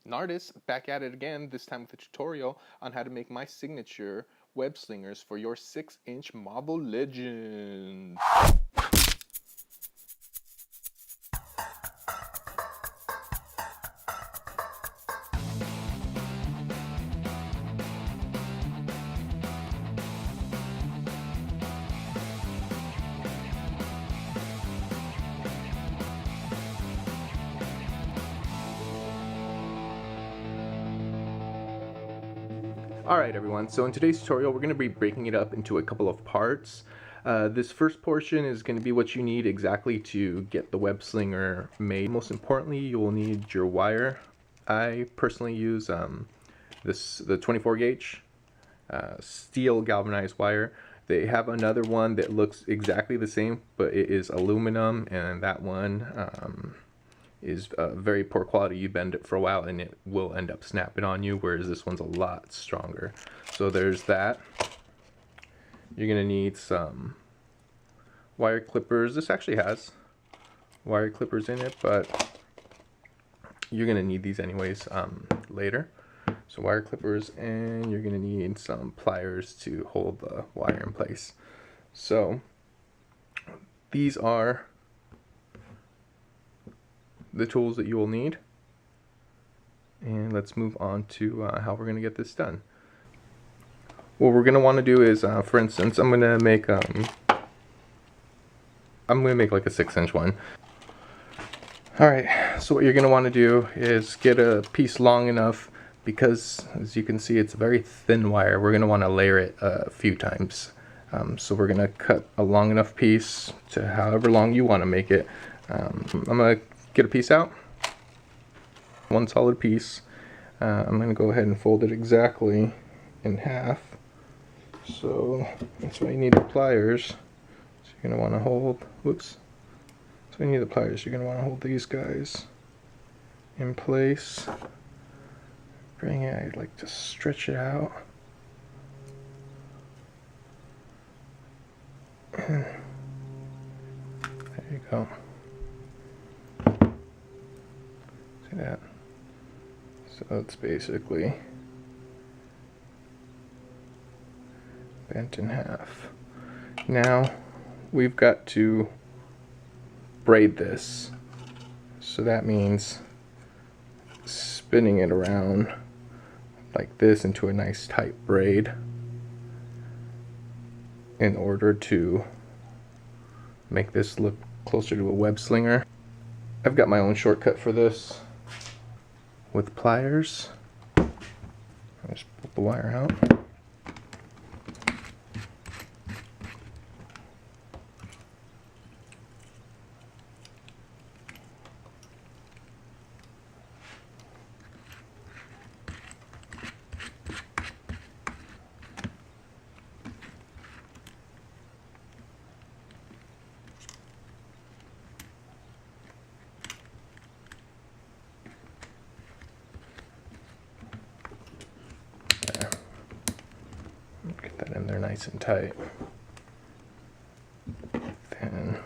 Nartist, back at it again, this time with a tutorial on how to make my signature web slingers for your 6-inch Marvel Legends. Alright everyone, so in today's tutorial we're going to be breaking it up into a couple of parts. This first portion is going to be what you need exactly to get the web slinger made. Most importantly, you will need your wire. I personally use the 24 gauge steel galvanized wire. They have another one that looks exactly the same, but it is aluminum, and that one is very poor quality. You bend it for a while and it will end up snapping on you, whereas this one's a lot stronger. So there's that. You're gonna need some wire clippers. This actually has wire clippers in it, but you're gonna need these anyways later. So wire clippers, and you're gonna need some pliers to hold the wire in place. So these are the tools that you will need, and let's move on to how we're going to get this done. What we're going to want to do is, for instance, I'm going to make like a 6-inch one. Alright, so what you're going to want to do is get a piece long enough, because as you can see it's a very thin wire. We're going to want to layer it a few times. So we're going to cut a long enough piece to however long you want to make it. I'm going to get a piece out, one solid piece. I'm going to go ahead and fold it exactly in half. So that's why you need the pliers. So you're going to want to hold, whoops. So you need the pliers. You're going to want to hold these guys in place. Bring it, I'd like to stretch it out. There you go. That. So it's basically bent in half. Now we've got to braid this. So that means spinning it around like this into a nice tight braid in order to make this look closer to a web slinger. I've got my own shortcut for this. With pliers, I'll just pull the wire out. Get that in there nice and tight. Then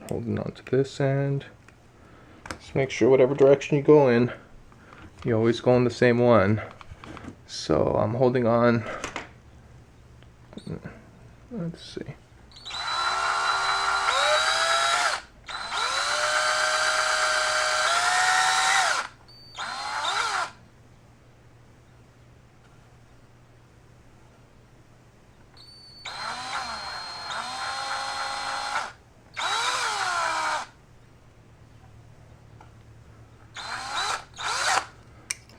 holding on to this end. Just make sure whatever direction you go in, you always go in the same one. So I'm holding on. Let's see.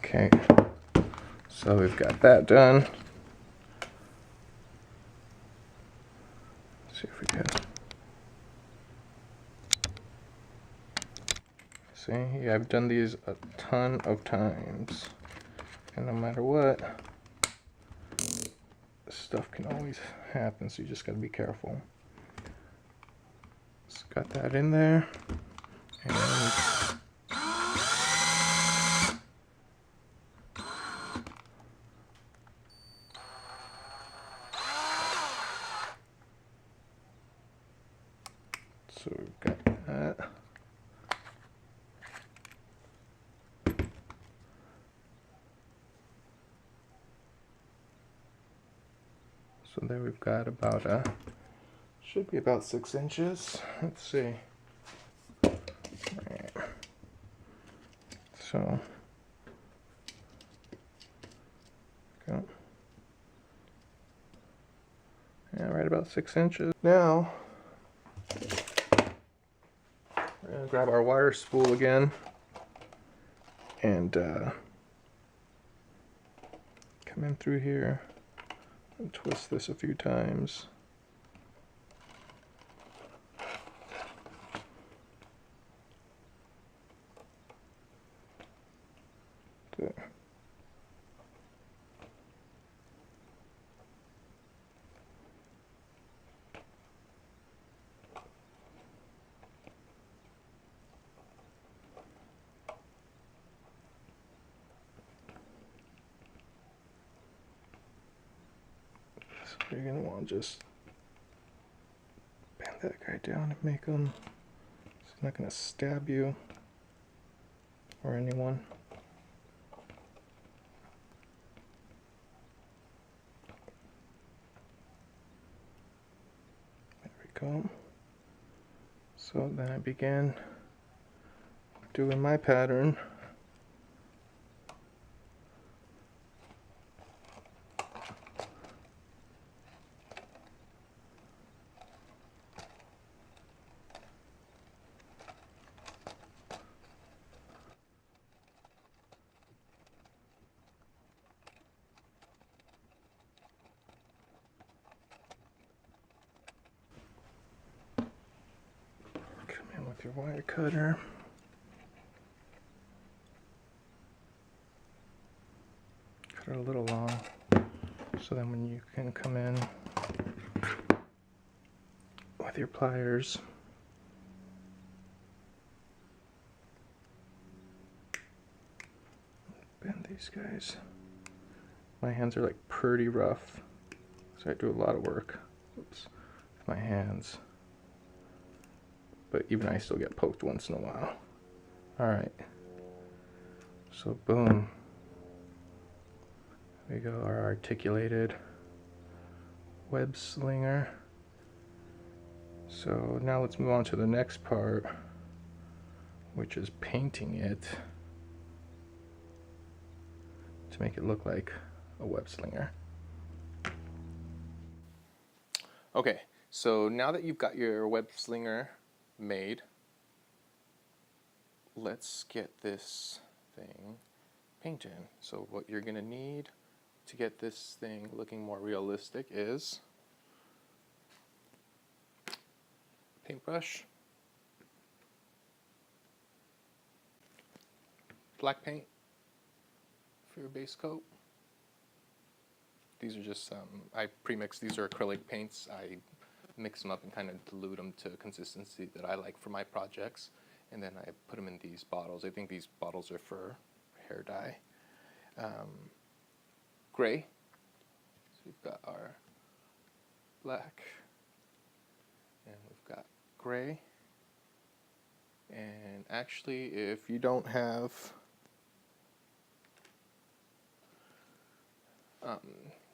Okay, so we've got that done. Let's see if we can. See, yeah, I've done these a ton of times, and no matter what, stuff can always happen, so you just gotta be careful. Just got that in there, and so we've got that. So there we've got about should be about 6 inches. Let's see. Right. So, go. Yeah, right about 6 inches. Now, we're gonna grab our wire spool again and come in through here and twist this a few times. There. So you're going to want to just bend that guy down and make him so he's not going to stab you or anyone. There we go. So then I began doing my pattern. Come in with your wire cutter. Cut it a little long, so then when you can come in with your pliers, bend these guys. My hands are like pretty rough, so I do a lot of work. Oops, with my hands. But even I still get poked once in a while. Alright. So boom. There we go, our articulated Webslinger. So now let's move on to the next part, which is painting it to make it look like a Webslinger. Okay, so now that you've got your Webslinger made, let's get this thing painted. So what you're gonna need to get this thing looking more realistic is paintbrush, black paint for your base coat. These are just, I pre-mix, these are acrylic paints. I mix them up and kind of dilute them to a consistency that I like for my projects. And then I put them in these bottles. I think these bottles are for hair dye. Gray. So we've got our black. And we've got gray. And actually, if you don't have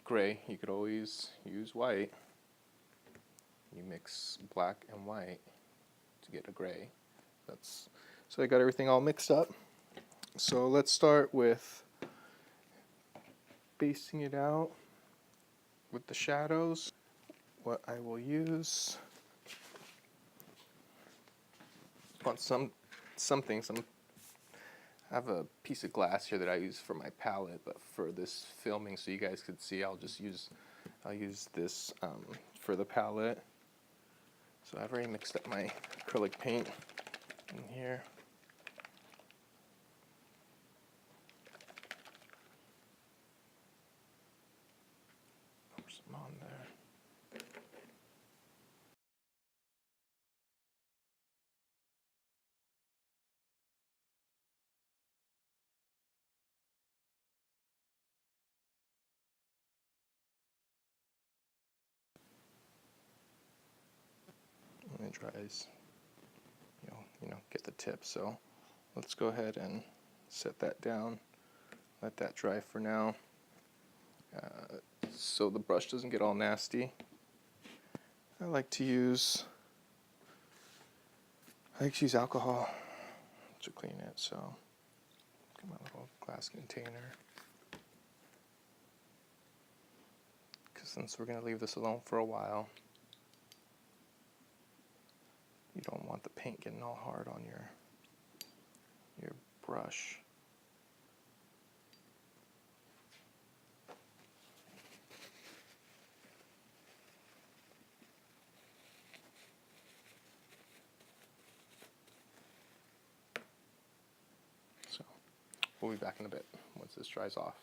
gray, you could always use white. You mix black and white to get a gray. So I got everything all mixed up. So let's start with basing it out with the shadows. What I will use, want I have a piece of glass here that I use for my palette, but for this filming, so you guys could see, I'll use this for the palette. So I've already mixed up my acrylic paint in here. Pour some on there. When it dries, you know, get the tip. So let's go ahead and set that down. Let that dry for now. so the brush doesn't get all nasty, I like to use alcohol to clean it. So get my little glass container, because since we're going to leave this alone for a while, you don't want the paint getting all hard on your brush. So we'll be back in a bit once this dries off.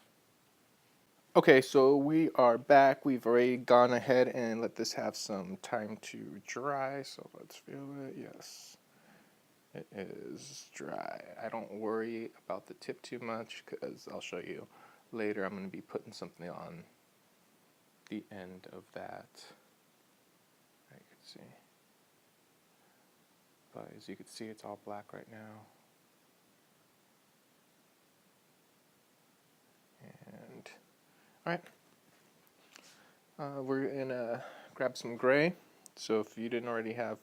Okay, so we are back. We've already gone ahead and let this have some time to dry. So let's feel it. Yes, it is dry. I don't worry about the tip too much, because I'll show you later. I'm going to be putting something on the end of that. You can see. But as you can see, it's all black right now. And alright, we're gonna grab some gray. So if you didn't already have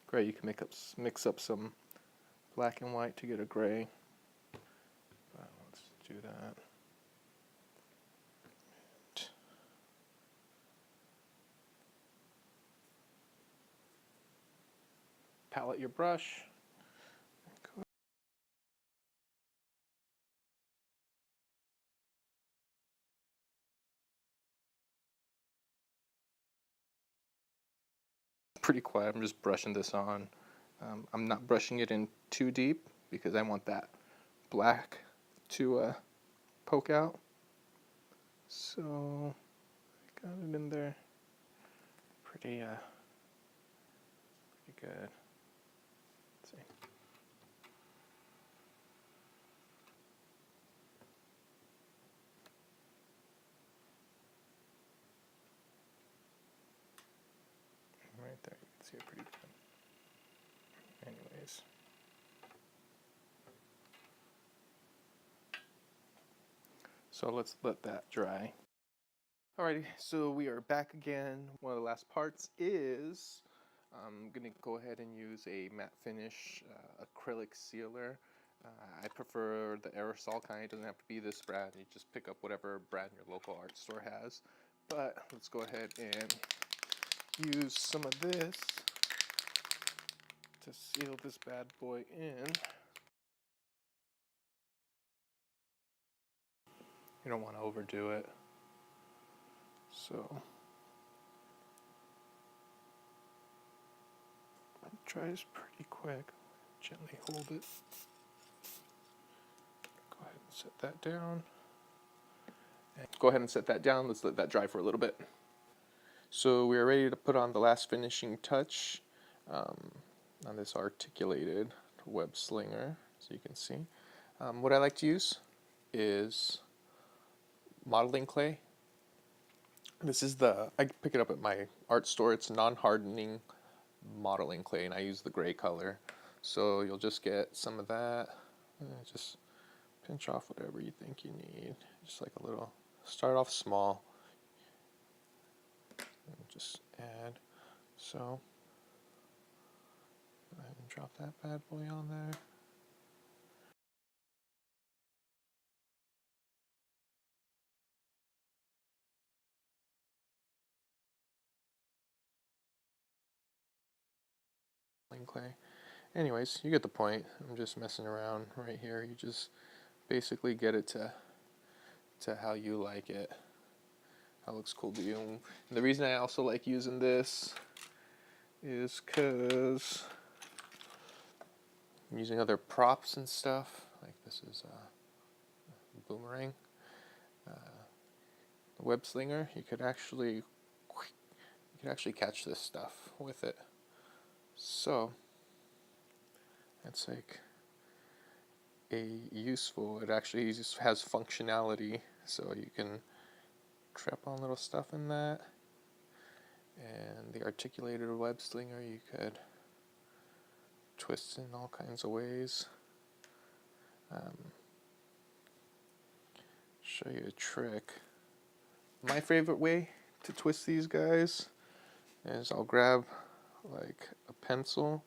gray, you can mix up some black and white to get a gray. Let's do that. And palette your brush. Pretty quiet. I'm just brushing this on. I'm not brushing it in too deep because I want that black to poke out. So I got it in there pretty good. Let's see. Right there, you can see it pretty good. Anyways. So let's let that dry. Alrighty, so we are back again. One of the last parts is I'm going to go ahead and use a matte finish acrylic sealer. I prefer the aerosol kind. It doesn't have to be this brand. You just pick up whatever brand your local art store has. But let's go ahead and use some of this to seal this bad boy in. You don't want to overdo it. So it dries pretty quick. Gently hold it. Go ahead and set that down. And go ahead and set that down. Let's let that dry for a little bit. So we are ready to put on the last finishing touch on this articulated Webslinger, as you can see. What I like to use is modeling clay. This is I pick it up at my art store. It's non-hardening modeling clay, and I use the gray color. So you'll just get some of that, and just pinch off whatever you think you need. Just like a little, start off small, and just add. So go ahead and drop that bad boy on there. Clay. Anyways, you get the point. I'm just messing around right here. You just basically get it to how you like it. How it looks cool to you. And the reason I also like using this is because I'm using other props and stuff. Like this is a Boomerang Webslinger. You could actually catch this stuff with it. So it's like it actually has functionality, so you can trap on little stuff in that. And the Articulator Webslinger, you could twist in all kinds of ways. Show you a trick My favorite way to twist these guys is I'll grab like a pencil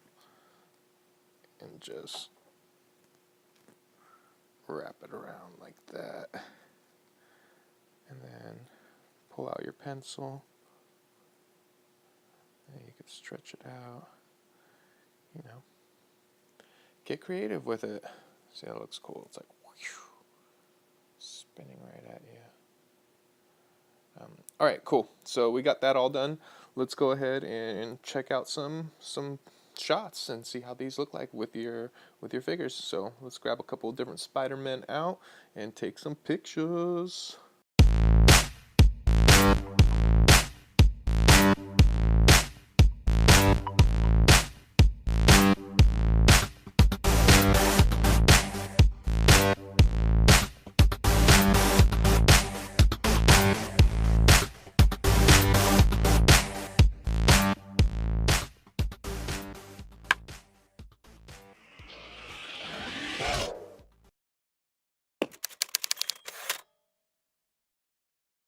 and just wrap it around like that, and then pull out your pencil, and you can stretch it out, you know, get creative with it. See, that looks cool. It's like whoosh, spinning right at you. All right, cool. So we got that all done. Let's go ahead and check out some shots and see how these look like with your figures. So let's grab a couple of different Spider-Men out and take some pictures.